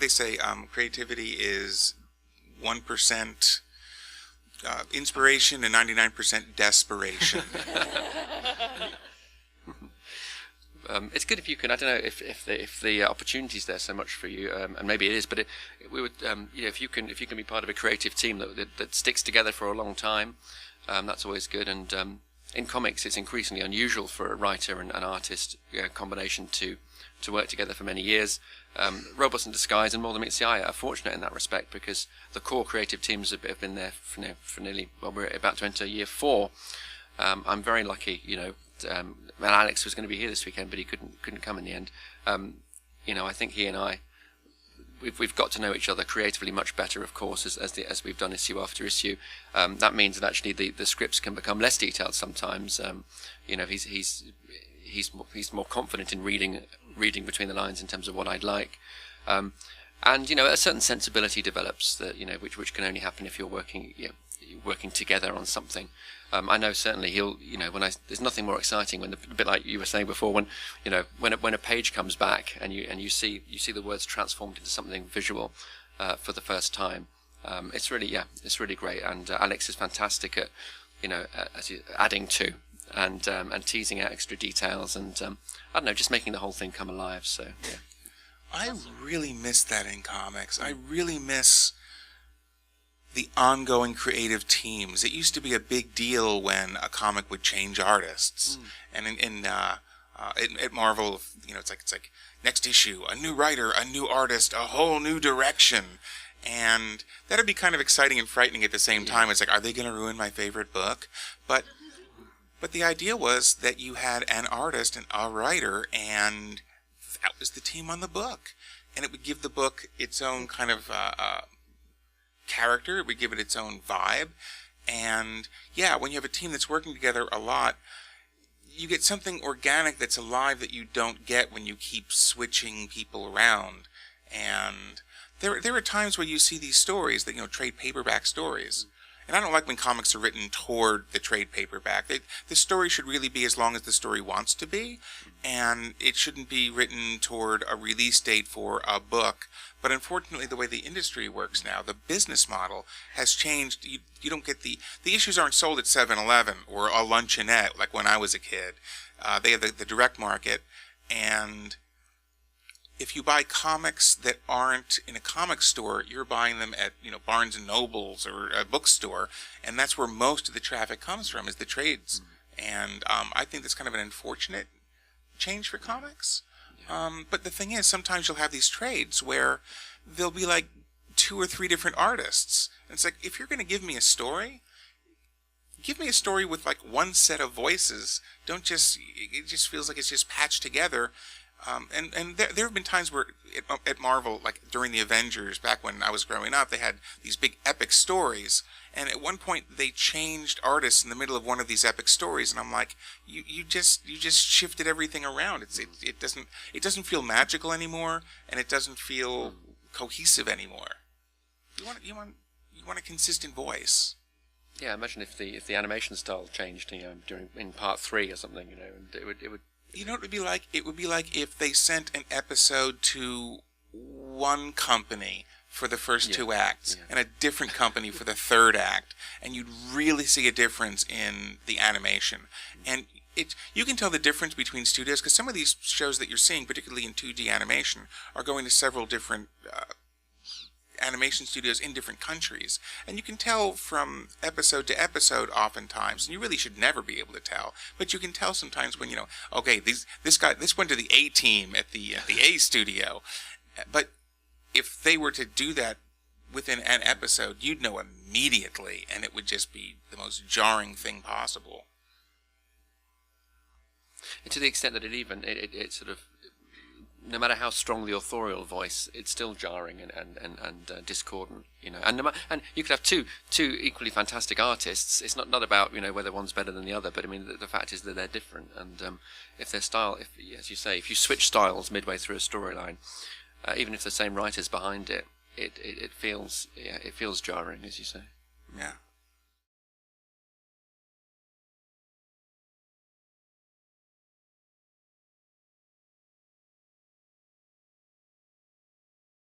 they say? Creativity is 1% inspiration and 99% desperation. It's good if you can. I don't know if the opportunity's there so much for you, and maybe it is. But we would, if you can be part of a creative team that sticks together for a long time, that's always good. And in comics, it's increasingly unusual for a writer and an artist combination to work together for many years. Robots in Disguise and More Than Meets the Eye are fortunate in that respect because the core creative teams have been there for nearly. Well, we're about to enter year 4. I'm very lucky, Well, Alex was going to be here this weekend, but he couldn't come in the end. I think he and I, we've got to know each other creatively much better, of course, as we've done issue after issue. That means that actually the scripts can become less detailed sometimes. He's more confident in reading between the lines in terms of what I'd like. And a certain sensibility develops that which can only happen if you're working together on something. I know certainly he'll, there's nothing more exciting when a bit like you were saying before, when a page comes back and you see the words transformed into something visual for the first time. It's really great, and Alex is fantastic at adding to and teasing out extra details and I don't know, just making the whole thing come alive. So yeah. I really miss that in comics. I really miss the ongoing creative teams. It used to be a big deal when a comic would change artists, and at Marvel, it's like next issue, a new writer, a new artist, a whole new direction, and that'd be kind of exciting and frightening at the same time. It's like, are they going to ruin my favorite book? But the idea was that you had an artist and a writer, and that was the team on the book, and it would give the book its own kind of character. It would give it its own vibe. And yeah, when you have a team that's working together a lot, you get something organic that's alive that you don't get when you keep switching people around. And there are times where you see these stories that, trade paperback stories. And I don't like when comics are written toward the trade paperback. The story should really be as long as the story wants to be, and it shouldn't be written toward a release date for a book. But unfortunately, the way the industry works now, the business model has changed. You don't get the issues aren't sold at 7-Eleven or a luncheonette like when I was a kid. They have the direct market, and if you buy comics that aren't in a comic store, you're buying them at Barnes and Nobles or a bookstore, and that's where most of the traffic comes from, is the trades. And I think that's kind of an unfortunate change for comics. But the thing is, sometimes you'll have these trades where there'll be like 2 or 3 different artists. And it's like, if you're going to give me a story, give me a story with like one set of voices. It just feels like it's just patched together. And there have been times where at Marvel, like during the Avengers, back when I was growing up, they had these big epic stories. And at one point, they changed artists in the middle of one of these epic stories, and I'm like, you just shifted everything around. It doesn't feel magical anymore, and it doesn't feel cohesive anymore. You want a consistent voice. Yeah, imagine if the animation style changed, in part 3 or something, and it would. You know what it would be like? It would be like if they sent an episode to one company for the first 2 acts and a different company for the 3rd act, and you'd really see a difference in the animation. And you can tell the difference between studios, because some of these shows that you're seeing, particularly in 2D animation, are going to several different animation studios in different countries, and you can tell from episode to episode oftentimes, and you really should never be able to tell, but you can tell sometimes when okay, this went to the A team at the A studio. But if they were to do that within an episode, you'd know immediately, and it would just be the most jarring thing possible. And to the extent that it sort of, no matter how strong the authorial voice, it's still jarring and discordant, And you could have two equally fantastic artists. It's not about whether one's better than the other, but I mean the fact is that they're different. And if their style, as you say, if you switch styles midway through a storyline, even if the same writer's behind it, it feels jarring, as you say. Yeah.